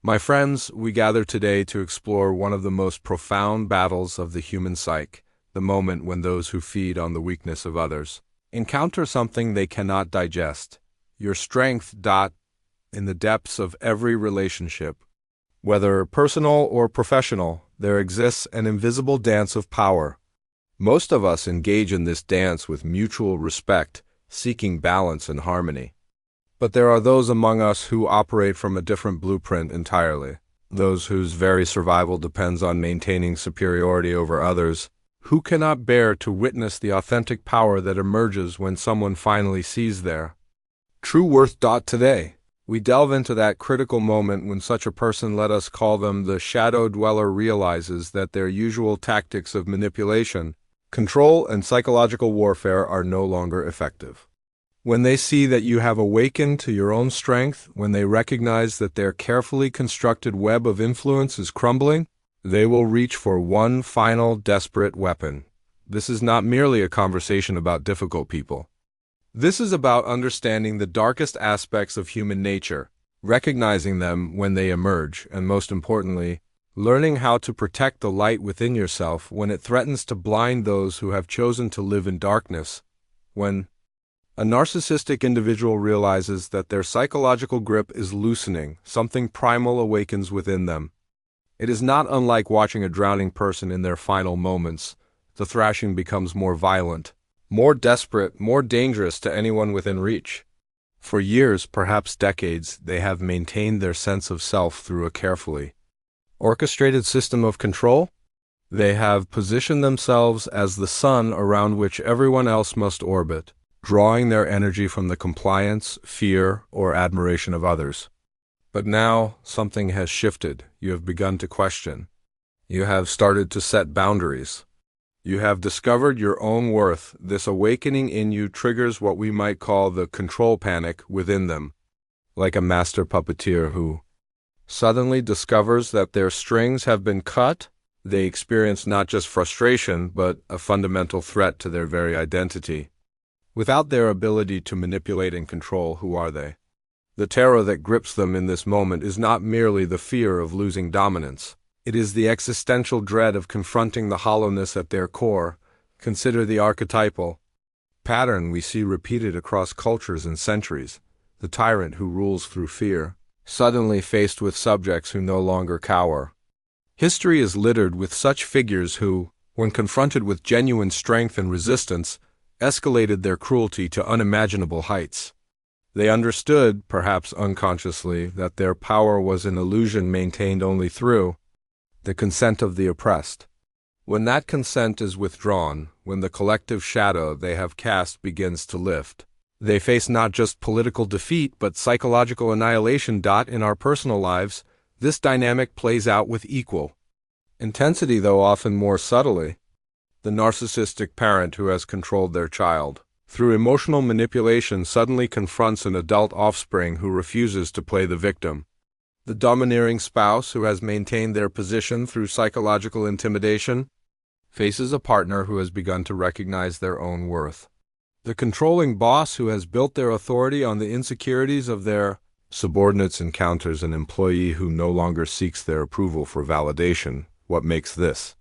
My friends, we gather today to explore one of the most profound battles of the human psyche, the moment when those who feed on the weakness of others encounter something they cannot digest. Your strength. In the depths of every relationship, whether personal or professional, there exists an invisible dance of power. Most of us engage in this dance with mutual respect, seeking balance and harmony. But there are those among us who operate from a different blueprint entirely, those whose very survival depends on maintaining superiority over others, who cannot bear to witness the authentic power that emerges when someone finally sees their true worth. Today, we delve into that critical moment when such a person, let us call them the shadow dweller, realizes that their usual tactics of manipulation, control, and psychological warfare are no longer effective. When they see that you have awakened to your own strength, when they recognize that their carefully constructed web of influence is crumbling, they will reach for one final desperate weapon. This is not merely a conversation about difficult people. This is about understanding the darkest aspects of human nature, recognizing them when they emerge, and most importantly, learning how to protect the light within yourself when it threatens to blind those who have chosen to live in darkness. When a narcissistic individual realizes that their psychological grip is loosening, something primal awakens within them. It is not unlike watching a drowning person in their final moments. The thrashing becomes more violent, more desperate, more dangerous to anyone within reach. For years, perhaps decades, they have maintained their sense of self through a carefully orchestrated system of control. They have positioned themselves as the sun around which everyone else must orbit, drawing their energy from the compliance, fear, or admiration of others. But now, something has shifted. You have begun to question. You have started to set boundaries. You have discovered your own worth. This awakening in you triggers what we might call the control panic within them. Like a master puppeteer who suddenly discovers that their strings have been cut, they experience not just frustration, but a fundamental threat to their very identity. Without their ability to manipulate and control, who are they? The terror that grips them in this moment is not merely the fear of losing dominance. It is the existential dread of confronting the hollowness at their core. Consider the archetypal pattern we see repeated across cultures and centuries. The tyrant who rules through fear, suddenly faced with subjects who no longer cower. History is littered with such figures who, when confronted with genuine strength and resistance, escalated their cruelty to unimaginable heights. They understood, perhaps unconsciously, that their power was an illusion maintained only through the consent of the oppressed. When that consent is withdrawn, when the collective shadow they have cast begins to lift, they face not just political defeat but psychological annihilation. In our personal lives, this dynamic plays out with equal intensity, though often more subtly. The narcissistic parent who has controlled their child through emotional manipulation suddenly confronts an adult offspring who refuses to play the victim. The domineering spouse who has maintained their position through psychological intimidation faces a partner who has begun to recognize their own worth. The controlling boss who has built their authority on the insecurities of their subordinates encounters an employee who no longer seeks their approval for validation. What makes this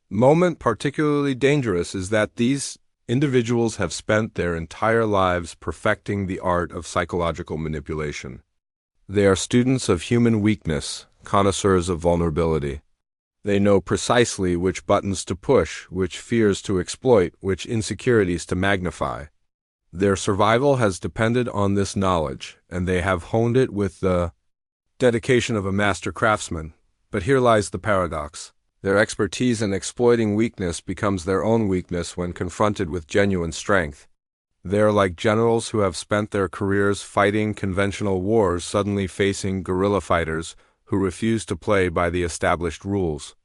moment particularly dangerous is that these individuals have spent their entire lives perfecting the art of psychological manipulation. They are students of human weakness, connoisseurs of vulnerability. They know precisely which buttons to push, which fears to exploit, which insecurities to magnify. Their survival has depended on this knowledge, and they have honed it with the dedication of a master craftsman. But here lies the paradox. Their expertise in exploiting weakness becomes their own weakness when confronted with genuine strength. They are like generals who have spent their careers fighting conventional wars suddenly facing guerrilla fighters who refuse to play by the established rules.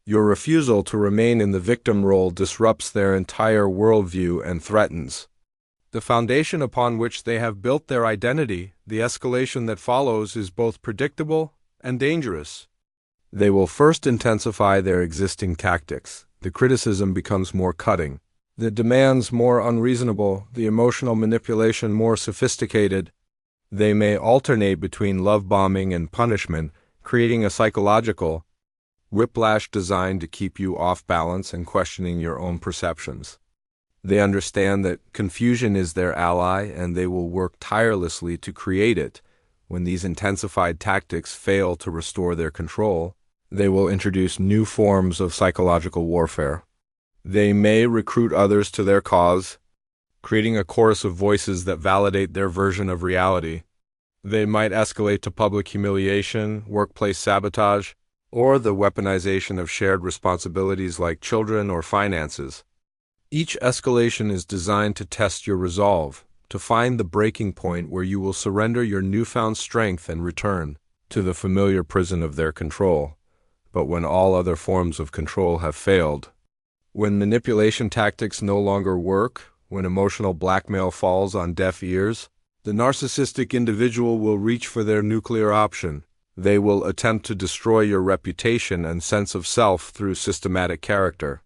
Your refusal to remain in the victim role disrupts their entire worldview and threatens the foundation upon which they have built their identity. The escalation that follows is both predictable and dangerous. They will first intensify their existing tactics. The criticism becomes more cutting, the demands more unreasonable, the emotional manipulation more sophisticated. They may alternate between love bombing and punishment, creating a psychological whiplash designed to keep you off balance and questioning your own perceptions. They understand that confusion is their ally, and they will work tirelessly to create it. When these intensified tactics fail to restore their control, they will introduce new forms of psychological warfare. They may recruit others to their cause, creating a chorus of voices that validate their version of reality. They might escalate to public humiliation, workplace sabotage, or the weaponization of shared responsibilities like children or finances. Each escalation is designed to test your resolve, to find the breaking point where you will surrender your newfound strength and return to the familiar prison of their control. But when all other forms of control have failed, when manipulation tactics no longer work, when emotional blackmail falls on deaf ears, the narcissistic individual will reach for their nuclear option. They will attempt to destroy your reputation and sense of self through systematic character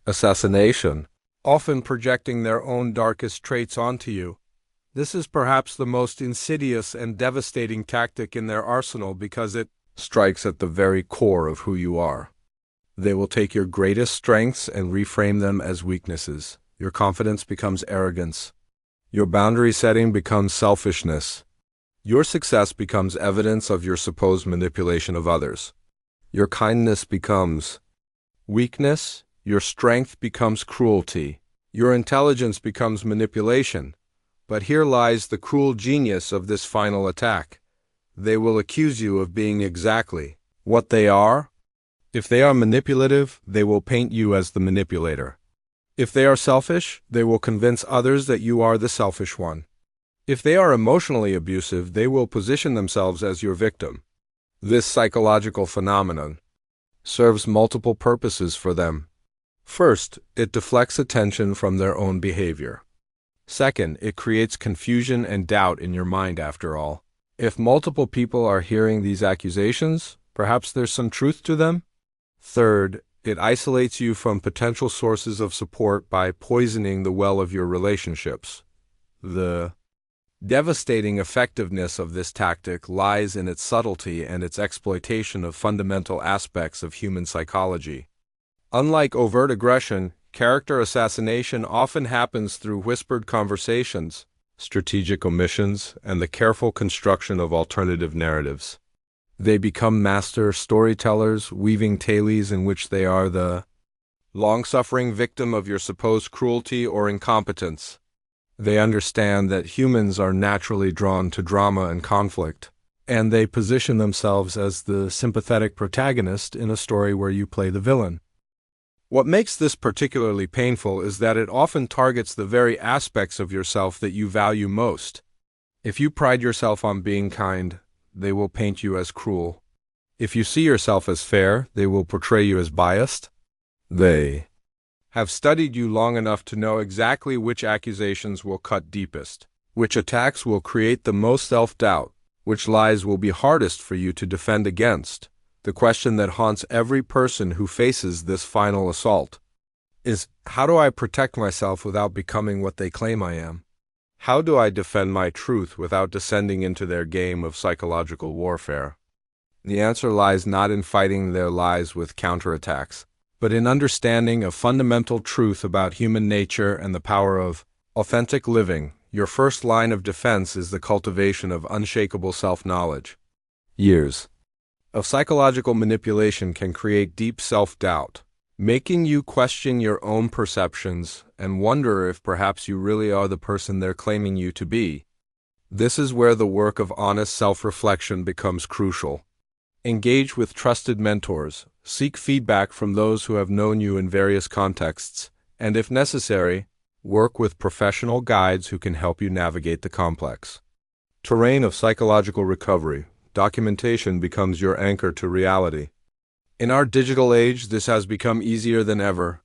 assassination, often projecting their own darkest traits onto you. This is perhaps the most insidious and devastating tactic in their arsenal because it strikes at the very core of who you are. They will take your greatest strengths and reframe them as weaknesses. Your confidence becomes arrogance. Your boundary setting becomes selfishness. Your success becomes evidence of your supposed manipulation of others. Your kindness becomes weakness. Your strength becomes cruelty. Your intelligence becomes manipulation. But here lies the cruel genius of this final attack. They will accuse you of being exactly what they are. If they are manipulative, they will paint you as the manipulator. If they are selfish, they will convince others that you are the selfish one. If they are emotionally abusive, they will position themselves as your victim. This psychological phenomenon serves multiple purposes for them. First, it deflects attention from their own behavior. Second, it creates confusion and doubt in your mind after all. If multiple people are hearing these accusations, perhaps there's some truth to them. Third, it isolates you from potential sources of support by poisoning the well of your relationships. The devastating effectiveness of this tactic lies in its subtlety and its exploitation of fundamental aspects of human psychology. Unlike overt aggression, character assassination often happens through whispered conversations, strategic omissions, and the careful construction of alternative narratives. They become master storytellers, weaving tales in which they are the long-suffering victim of your supposed cruelty or incompetence. They understand that humans are naturally drawn to drama and conflict, and they position themselves as the sympathetic protagonist in a story where you play the villain. What makes this particularly painful is that it often targets the very aspects of yourself that you value most. If you pride yourself on being kind, they will paint you as cruel. If you see yourself as fair, they will portray you as biased. They have studied you long enough to know exactly which accusations will cut deepest, which attacks will create the most self-doubt, which lies will be hardest for you to defend against. The question that haunts every person who faces this final assault is, how do I protect myself without becoming what they claim I am? How do I defend my truth without descending into their game of psychological warfare? The answer lies not in fighting their lies with counterattacks, but in understanding a fundamental truth about human nature and the power of authentic living. Your first line of defense is the cultivation of unshakable self-knowledge. Years of psychological manipulation can create deep self-doubt, making you question your own perceptions and wonder if perhaps you really are the person they're claiming you to be. This is where the work of honest self-reflection becomes crucial. Engage with trusted mentors, seek feedback from those who have known you in various contexts, and if necessary, work with professional guides who can help you navigate the complex terrain of psychological recovery. Documentation becomes your anchor to reality. In our digital age, this has become easier than ever.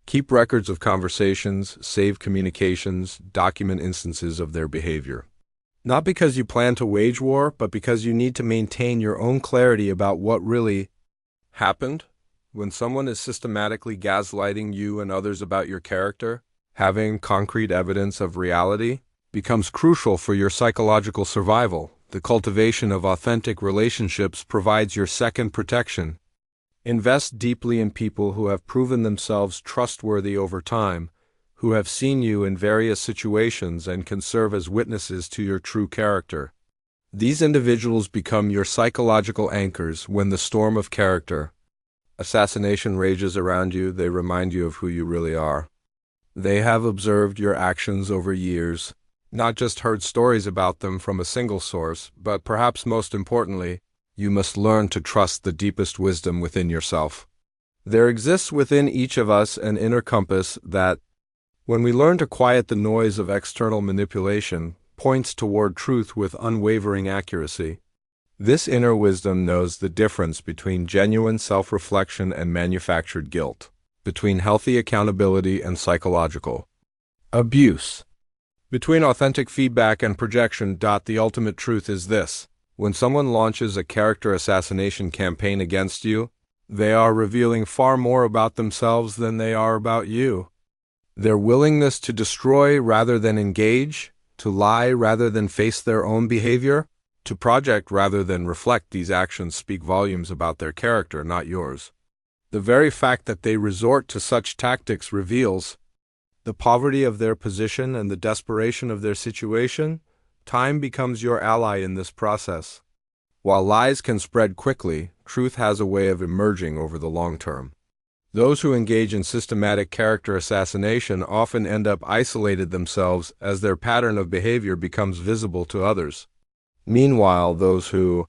Keep records of conversations, save communications, document instances of their behavior. Not because you plan to wage war, but because you need to maintain your own clarity about what really happened. When someone is systematically gaslighting you and others about your character, having concrete evidence of reality becomes crucial for your psychological survival. The cultivation of authentic relationships provides your second protection. Invest deeply in people who have proven themselves trustworthy over time, who have seen you in various situations and can serve as witnesses to your true character. These individuals become your psychological anchors when the storm of character assassination rages around you. They remind you of who you really are. They have observed your actions over years, not just heard stories about them from a single source, but perhaps most importantly, you must learn to trust the deepest wisdom within yourself. There exists within each of us an inner compass that, when we learn to quiet the noise of external manipulation, points toward truth with unwavering accuracy. This inner wisdom knows the difference between genuine self-reflection and manufactured guilt, between healthy accountability and psychological abuse, between authentic feedback and projection. The ultimate truth is this: when someone launches a character assassination campaign against you, they are revealing far more about themselves than they are about you. Their willingness to destroy rather than engage, to lie rather than face their own behavior, to project rather than reflect these actions speak volumes about their character, not yours. The very fact that they resort to such tactics reveals the poverty of their position and the desperation of their situation. Time becomes your ally in this process. While lies can spread quickly, truth has a way of emerging over the long term. Those who engage in systematic character assassination often end up isolated themselves as their pattern of behavior becomes visible to others. Meanwhile, those who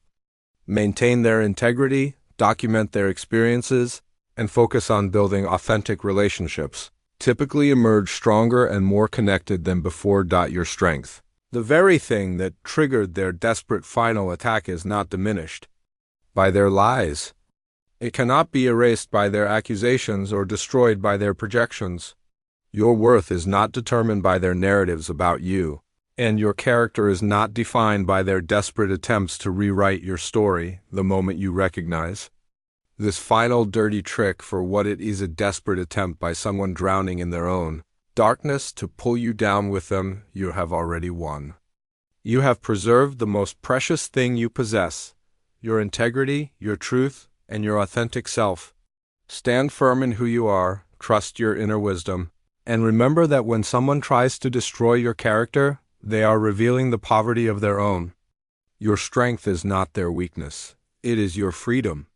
maintain their integrity, document their experiences, and focus on building authentic relationships typically emerge stronger and more connected than before. Your strength, the very thing that triggered their desperate final attack, is not diminished by their lies. It cannot be erased by their accusations or destroyed by their projections. Your worth is not determined by their narratives about you, and your character is not defined by their desperate attempts to rewrite your story the moment you recognize this final dirty trick for what it is: a desperate attempt by someone drowning in their own darkness to pull you down with them. You have already won. You have preserved the most precious thing you possess: your integrity, your truth, and your authentic self. Stand firm in who you are, trust your inner wisdom, and remember that when someone tries to destroy your character, they are revealing the poverty of their own. Your strength is not their weakness. It is your freedom.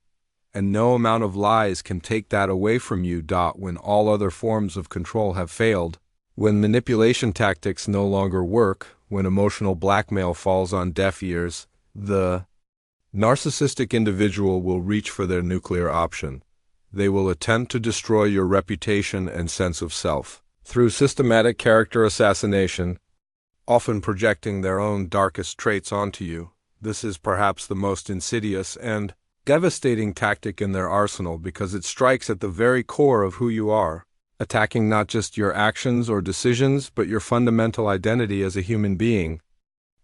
And no amount of lies can take that away from you. When all other forms of control have failed, when manipulation tactics no longer work, when emotional blackmail falls on deaf ears, the narcissistic individual will reach for their nuclear option. They will attempt to destroy your reputation and sense of self through systematic character assassination, often projecting their own darkest traits onto you. This is perhaps the most insidious and devastating tactic in their arsenal because it strikes at the very core of who you are, attacking not just your actions or decisions, but your fundamental identity as a human being.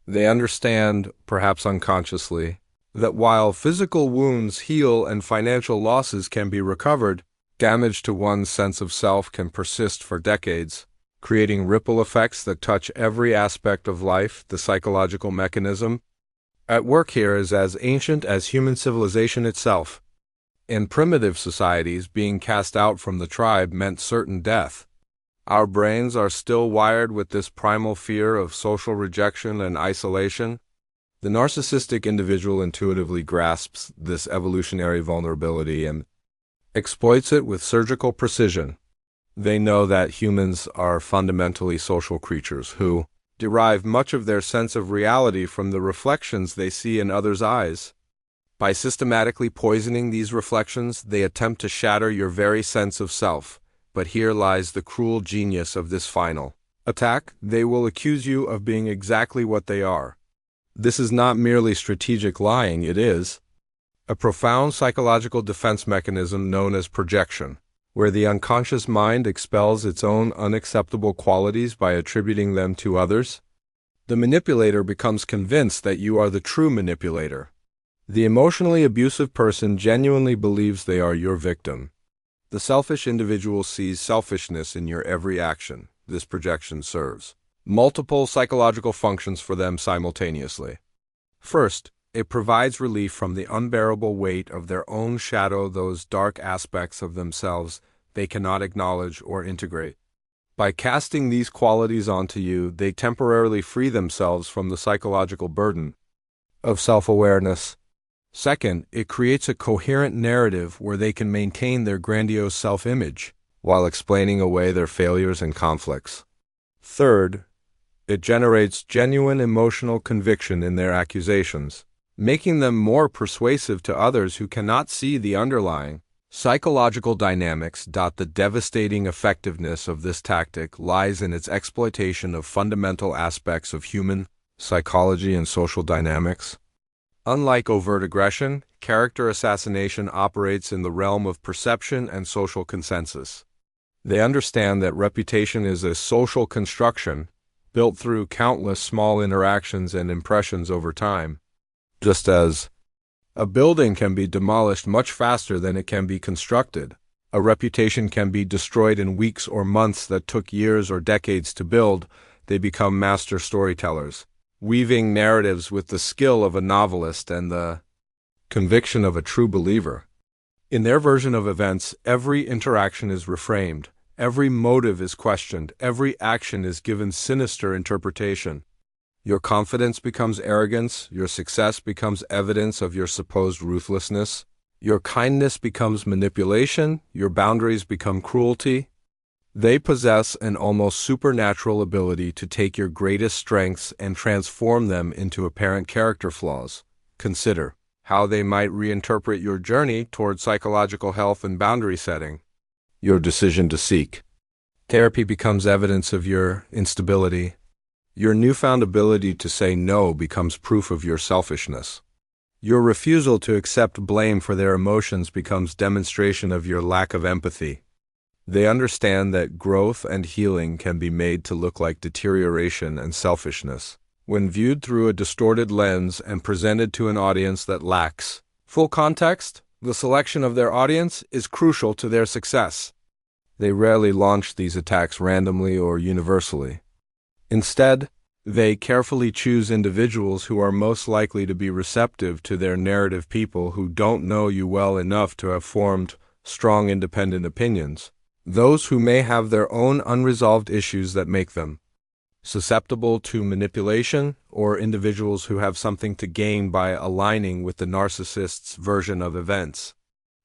They understand, perhaps unconsciously, that while physical wounds heal and financial losses can be recovered, damage to one's sense of self can persist for decades, creating ripple effects that touch every aspect of life. The psychological mechanism at work here is as ancient as human civilization itself. In primitive societies, being cast out from the tribe meant certain death. Our brains are still wired with this primal fear of social rejection and isolation. The narcissistic individual intuitively grasps this evolutionary vulnerability and exploits it with surgical precision. They know that humans are fundamentally social creatures who derive much of their sense of reality from the reflections they see in others' eyes. By systematically poisoning these reflections, they attempt to shatter your very sense of self. But here lies the cruel genius of this final attack. They will accuse you of being exactly what they are. This is not merely strategic lying, it is a profound psychological defense mechanism known as projection, where the unconscious mind expels its own unacceptable qualities by attributing them to others. The manipulator becomes convinced that you are the true manipulator. The emotionally abusive person genuinely believes they are your victim. The selfish individual sees selfishness in your every action. This projection serves multiple psychological functions for them simultaneously. First, it provides relief from the unbearable weight of their own shadow, those dark aspects of themselves they cannot acknowledge or integrate. By casting these qualities onto you, they temporarily free themselves from the psychological burden of self-awareness. Second, it creates a coherent narrative where they can maintain their grandiose self-image while explaining away their failures and conflicts. Third, it generates genuine emotional conviction in their accusations, making them more persuasive to others who cannot see the underlying psychological dynamics. The devastating effectiveness of this tactic lies in its exploitation of fundamental aspects of human psychology and social dynamics. Unlike overt aggression, character assassination operates in the realm of perception and social consensus. They understand that reputation is a social construction built through countless small interactions and impressions over time. Just as a building can be demolished much faster than it can be constructed, a reputation can be destroyed in weeks or months that took years or decades to build. They become master storytellers, weaving narratives with the skill of a novelist and the conviction of a true believer. In their version of events, every interaction is reframed, every motive is questioned, every action is given sinister interpretation. Your confidence becomes arrogance, your success becomes evidence of your supposed ruthlessness, your kindness becomes manipulation, your boundaries become cruelty. They possess an almost supernatural ability to take your greatest strengths and transform them into apparent character flaws. Consider how they might reinterpret your journey toward psychological health and boundary setting. Your decision to seek therapy becomes evidence of your instability. Your newfound ability to say no becomes proof of your selfishness. Your refusal to accept blame for their emotions becomes demonstration of your lack of empathy. They understand that growth and healing can be made to look like deterioration and selfishness when viewed through a distorted lens and presented to an audience that lacks full context. The selection of their audience is crucial to their success. They rarely launch these attacks randomly or universally. Instead, they carefully choose individuals who are most likely to be receptive to their narrative, people who don't know you well enough to have formed strong independent opinions, those who may have their own unresolved issues that make them susceptible to manipulation, or individuals who have something to gain by aligning with the narcissist's version of events.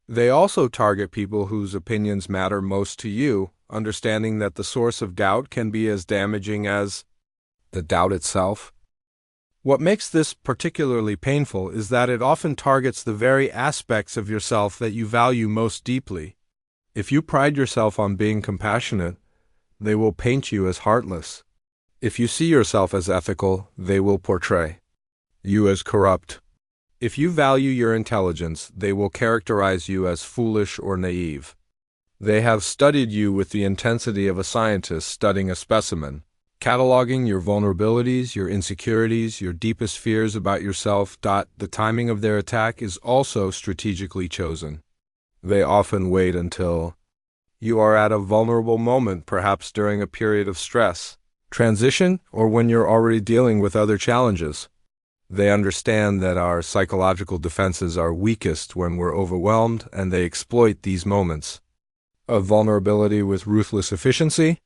They also target people whose opinions matter most to you, understanding that the source of doubt can be as damaging as the doubt itself. What makes this particularly painful is that it often targets the very aspects of yourself that you value most deeply. If you pride yourself on being compassionate, they will paint you as heartless. If you see yourself as ethical, they will portray you as corrupt. If you value your intelligence, they will characterize you as foolish or naive. They have studied you with the intensity of a scientist studying a specimen, cataloging your vulnerabilities, your insecurities, your deepest fears about yourself. The timing of their attack is also strategically chosen. They often wait until you are at a vulnerable moment, perhaps during a period of stress, transition, or when you're already dealing with other challenges. They understand that our psychological defenses are weakest when we're overwhelmed, and they exploit these moments of vulnerability with ruthless efficiency.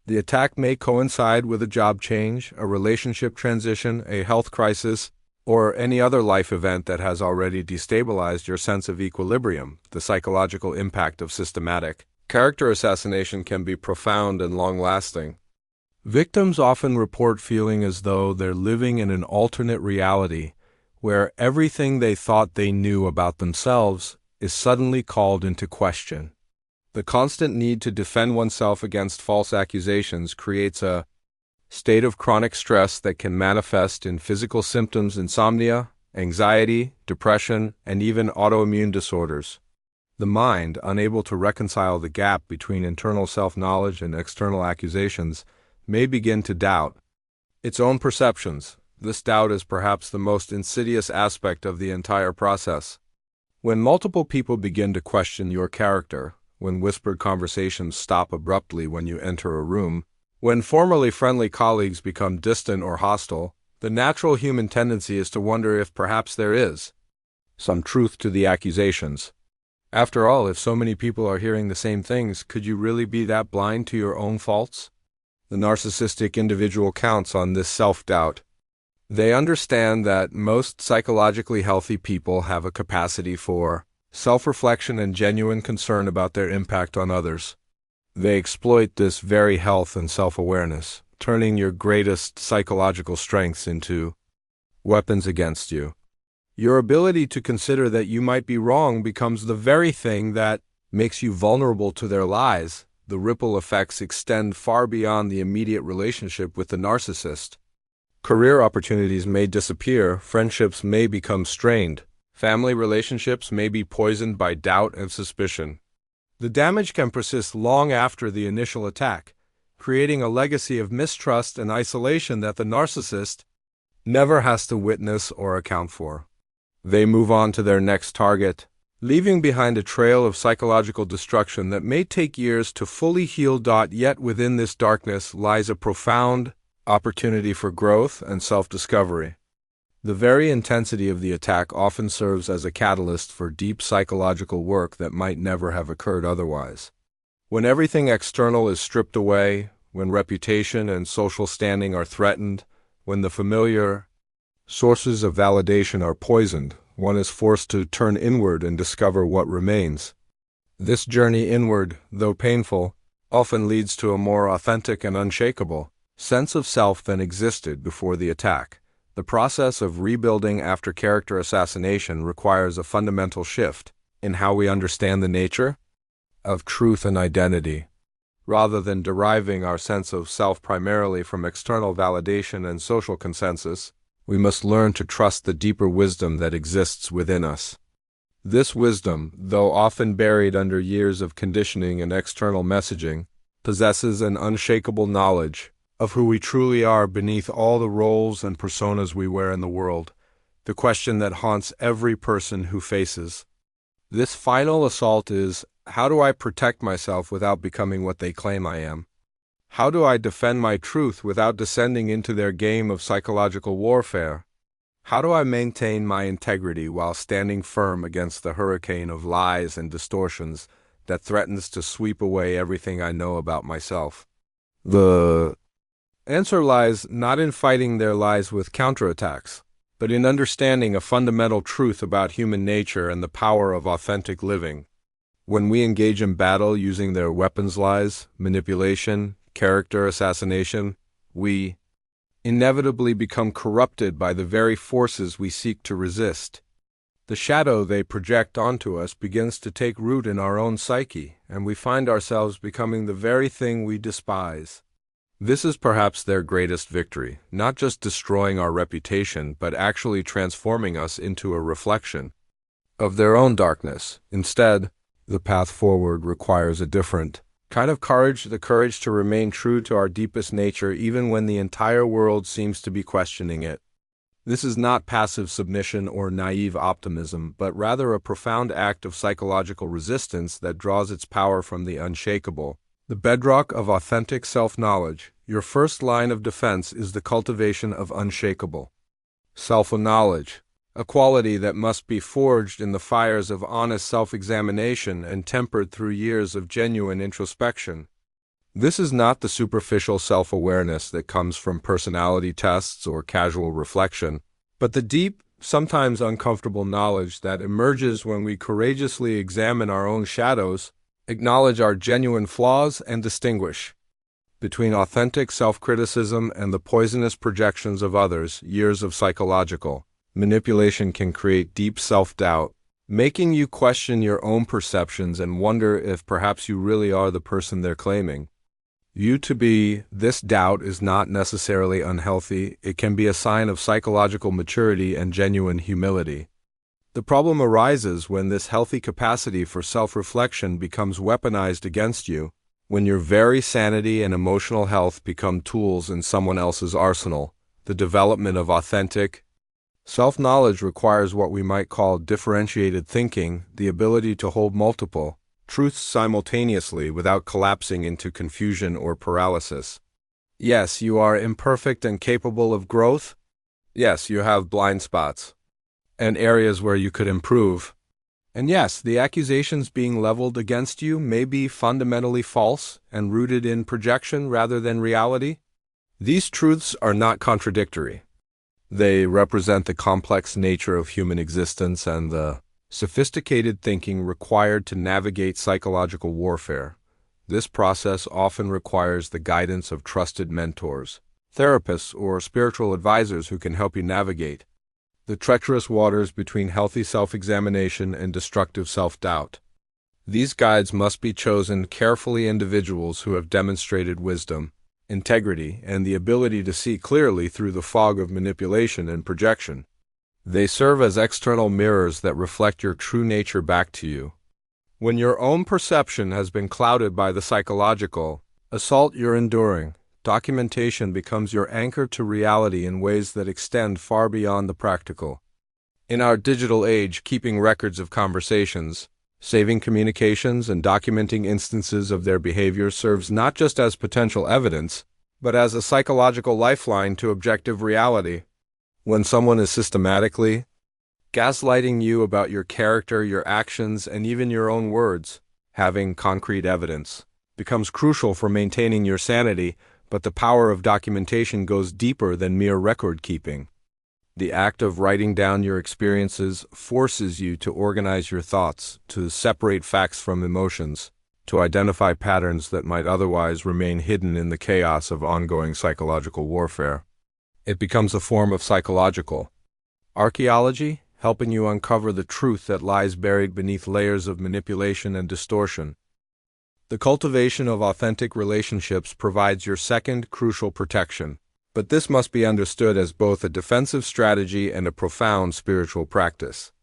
The attack may coincide with a job change, a relationship transition, a health crisis, or any other life event that has already destabilized your sense of equilibrium. The psychological impact of systematic character assassination can be profound and long-lasting. Victims often report feeling as though they're living in an alternate reality where everything they thought they knew about themselves is suddenly called into question. The constant need to defend oneself against false accusations creates a state of chronic stress that can manifest in physical symptoms: insomnia, anxiety, depression, and even autoimmune disorders. The mind, unable to reconcile the gap between internal self-knowledge and external accusations, may begin to doubt its own perceptions. This doubt is perhaps the most insidious aspect of the entire process. When multiple people begin to question your character, when whispered conversations stop abruptly when you enter a room, when formerly friendly colleagues become distant or hostile, The natural human tendency is to wonder if perhaps there is some truth to the accusations. After all, if so many people are hearing the same things, could you really be that blind to your own faults? The narcissistic individual counts on this self-doubt. They understand that most psychologically healthy people have a capacity for self-reflection and genuine concern about their impact on others. They exploit this very health and self-awareness, turning your greatest psychological strengths into weapons against you. Your ability to consider that you might be wrong becomes the very thing that makes you vulnerable to their lies. The ripple effects extend far beyond the immediate relationship with the narcissist. Career opportunities may disappear, friendships may become strained, family relationships may be poisoned by doubt and suspicion. The damage can persist long after the initial attack, creating a legacy of mistrust and isolation that the narcissist never has to witness or account for. They move on to their next target, leaving behind a trail of psychological destruction that may take years to fully heal. Yet within this darkness lies a profound opportunity for growth and self-discovery. The very intensity of the attack often serves as a catalyst for deep psychological work that might never have occurred otherwise. When everything external is stripped away, when reputation and social standing are threatened, when the familiar sources of validation are poisoned, one is forced to turn inward and discover what remains. This journey inward, though painful, often leads to a more authentic and unshakable sense of self than existed before the attack. The process of rebuilding after character assassination requires a fundamental shift in how we understand the nature of truth and identity. Rather than deriving our sense of self primarily from external validation and social consensus, we must learn to trust the deeper wisdom that exists within us. This wisdom, though often buried under years of conditioning and external messaging, possesses an unshakable knowledge of who we truly are beneath all the roles and personas we wear in the world, the question that haunts every person who faces this final assault is, how do I protect myself without becoming what they claim I am? How do I defend my truth without descending into their game of psychological warfare? How do I maintain my integrity while standing firm against the hurricane of lies and distortions that threatens to sweep away everything I know about myself? The answer lies not in fighting their lies with counterattacks, but in understanding a fundamental truth about human nature and the power of authentic living. When we engage in battle using their weapons lies, manipulation, character assassination, we inevitably become corrupted by the very forces we seek to resist. The shadow they project onto us begins to take root in our own psyche, and we find ourselves becoming the very thing we despise. This is perhaps their greatest victory, not just destroying our reputation, but actually transforming us into a reflection of their own darkness. Instead, the path forward requires a different kind of courage, the courage to remain true to our deepest nature even when the entire world seems to be questioning it. This is not passive submission or naive optimism, but rather a profound act of psychological resistance that draws its power from the unshakable. The bedrock of authentic self-knowledge, your first line of defense, is the cultivation of unshakable self-knowledge, a quality that must be forged in the fires of honest self-examination and tempered through years of genuine introspection. This is not the superficial self-awareness that comes from personality tests or casual reflection, but the deep, sometimes uncomfortable knowledge that emerges when we courageously examine our own shadows, acknowledge our genuine flaws, and distinguish between authentic self-criticism and the poisonous projections of others. Years of psychological manipulation can create deep self-doubt, making you question your own perceptions and wonder if perhaps you really are the person they're claiming you to be. This doubt is not necessarily unhealthy. It can be a sign of psychological maturity and genuine humility. The problem arises when this healthy capacity for self-reflection becomes weaponized against you, when your very sanity and emotional health become tools in someone else's arsenal. The development of authentic self-knowledge requires what we might call differentiated thinking, the ability to hold multiple truths simultaneously without collapsing into confusion or paralysis. Yes, you are imperfect and capable of growth, Yes, you have blind spots and areas where you could improve. And yes, the accusations being leveled against you may be fundamentally false and rooted in projection rather than reality. These truths are not contradictory. They represent the complex nature of human existence and the sophisticated thinking required to navigate psychological warfare. This process often requires the guidance of trusted mentors, therapists, or spiritual advisors who can help you navigate the treacherous waters between healthy self-examination and destructive self-doubt. These guides must be chosen carefully individuals who have demonstrated wisdom, integrity, and the ability to see clearly through the fog of manipulation and projection. They serve as external mirrors that reflect your true nature back to you. When your own perception has been clouded by the psychological assault you're enduring, documentation becomes your anchor to reality in ways that extend far beyond the practical. In our digital age, keeping records of conversations, saving communications, and documenting instances of their behavior serves not just as potential evidence, but as a psychological lifeline to objective reality. When someone is systematically gaslighting you about your character, your actions, and even your own words, having concrete evidence becomes crucial for maintaining your sanity, but the power of documentation goes deeper than mere record-keeping. The act of writing down your experiences forces you to organize your thoughts, to separate facts from emotions, to identify patterns that might otherwise remain hidden in the chaos of ongoing psychological warfare. It becomes a form of psychological archaeology, helping you uncover the truth that lies buried beneath layers of manipulation and distortion. The cultivation of authentic relationships provides your second crucial protection, but this must be understood as both a defensive strategy and a profound spiritual practice.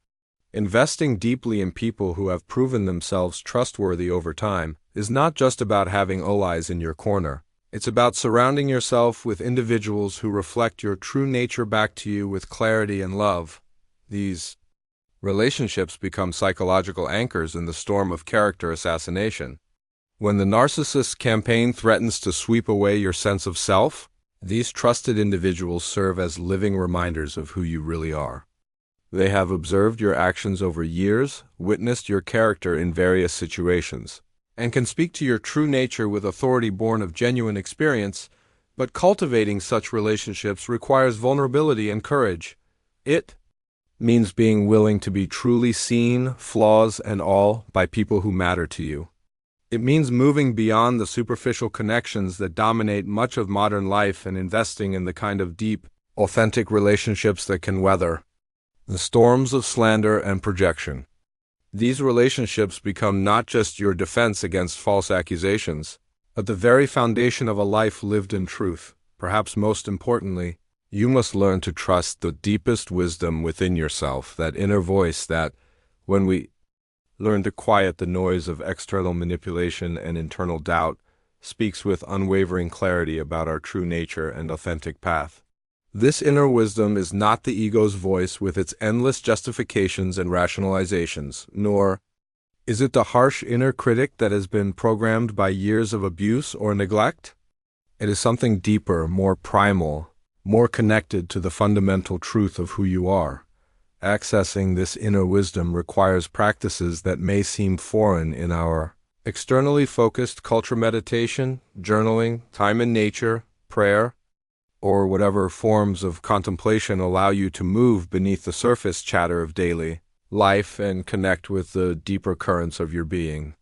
Investing deeply in people who have proven themselves trustworthy over time is not just about having allies in your corner. It's about surrounding yourself with individuals who reflect your true nature back to you with clarity and love. These relationships become psychological anchors in the storm of character assassination. When the narcissist campaign threatens to sweep away your sense of self, these trusted individuals serve as living reminders of who you really are. They have observed your actions over years, witnessed your character in various situations, and can speak to your true nature with authority born of genuine experience, but cultivating such relationships requires vulnerability and courage. It means being willing to be truly seen, flaws and all, by people who matter to you. It means moving beyond the superficial connections that dominate much of modern life and investing in the kind of deep, authentic relationships that can weather the storms of slander and projection. These relationships become not just your defense against false accusations, but the very foundation of a life lived in truth. Perhaps most importantly, you must learn to trust the deepest wisdom within yourself, that inner voice that, when we learn to quiet the noise of external manipulation and internal doubt, speaks with unwavering clarity about our true nature and authentic path. This inner wisdom is not the ego's voice with its endless justifications and rationalizations, nor is it the harsh inner critic that has been programmed by years of abuse or neglect. It is something deeper, more primal, more connected to the fundamental truth of who you are. Accessing this inner wisdom requires practices that may seem foreign in our externally focused culture: meditation, journaling, time in nature, prayer, or whatever forms of contemplation allow you to move beneath the surface chatter of daily life and connect with the deeper currents of your being.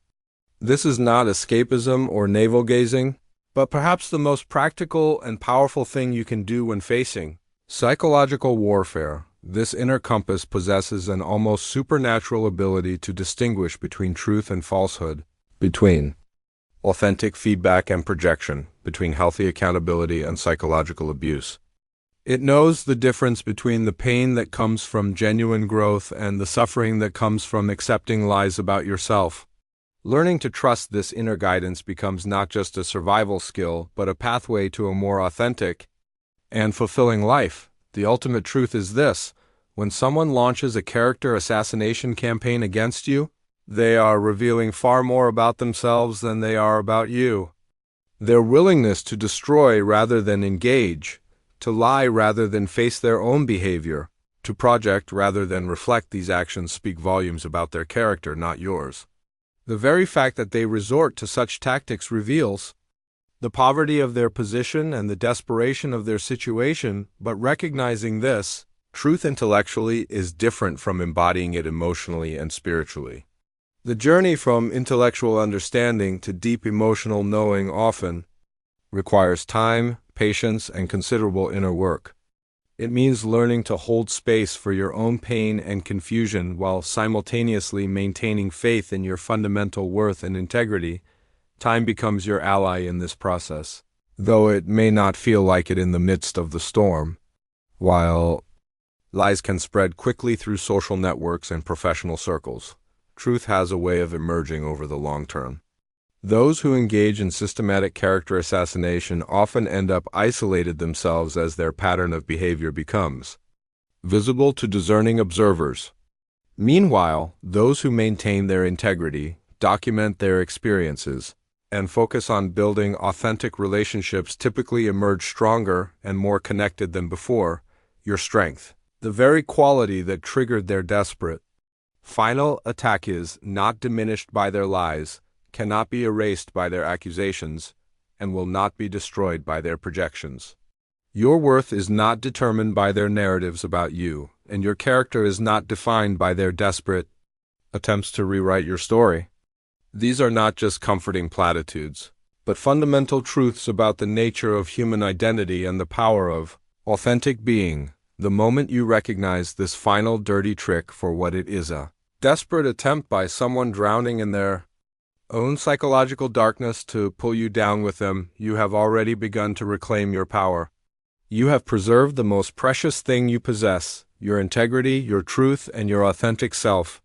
This is not escapism or navel-gazing, but perhaps the most practical and powerful thing you can do when facing psychological warfare. This inner compass possesses an almost supernatural ability to distinguish between truth and falsehood, between authentic feedback and projection, between healthy accountability and psychological abuse. It knows the difference between the pain that comes from genuine growth and the suffering that comes from accepting lies about yourself. Learning to trust this inner guidance becomes not just a survival skill, but a pathway to a more authentic and fulfilling life. The ultimate truth is this: when someone launches a character assassination campaign against you, they are revealing far more about themselves than they are about you. Their willingness to destroy rather than engage to lie rather than face their own behavior, to project rather than reflect. These actions speak volumes about their character, not yours. The very fact that they resort to such tactics reveals the poverty of their position and the desperation of their situation, but recognizing this, truth intellectually is different from embodying it emotionally and spiritually. The journey from intellectual understanding to deep emotional knowing often requires time, patience, and considerable inner work. It means learning to hold space for your own pain and confusion while simultaneously maintaining faith in your fundamental worth and integrity. Time becomes your ally in this process, though it may not feel like it in the midst of the storm. While lies can spread quickly through social networks and professional circles, truth has a way of emerging over the long term. Those who engage in systematic character assassination often end up isolated themselves as their pattern of behavior becomes visible to discerning observers. Meanwhile, those who maintain their integrity, document their experiences, and focus on building authentic relationships typically emerge stronger and more connected than before. Your strength, the very quality that triggered their desperate final attack, is not diminished by their lies, cannot be erased by their accusations, and will not be destroyed by their projections. Your worth is not determined by their narratives about you, and your character is not defined by their desperate attempts to rewrite your story. These are not just comforting platitudes, but fundamental truths about the nature of human identity and the power of authentic being. The moment you recognize this final dirty trick for what it is, a desperate attempt by someone drowning in their own psychological darkness to pull you down with them, you have already begun to reclaim your power. You have preserved the most precious thing you possess, your integrity, your truth, and your authentic self.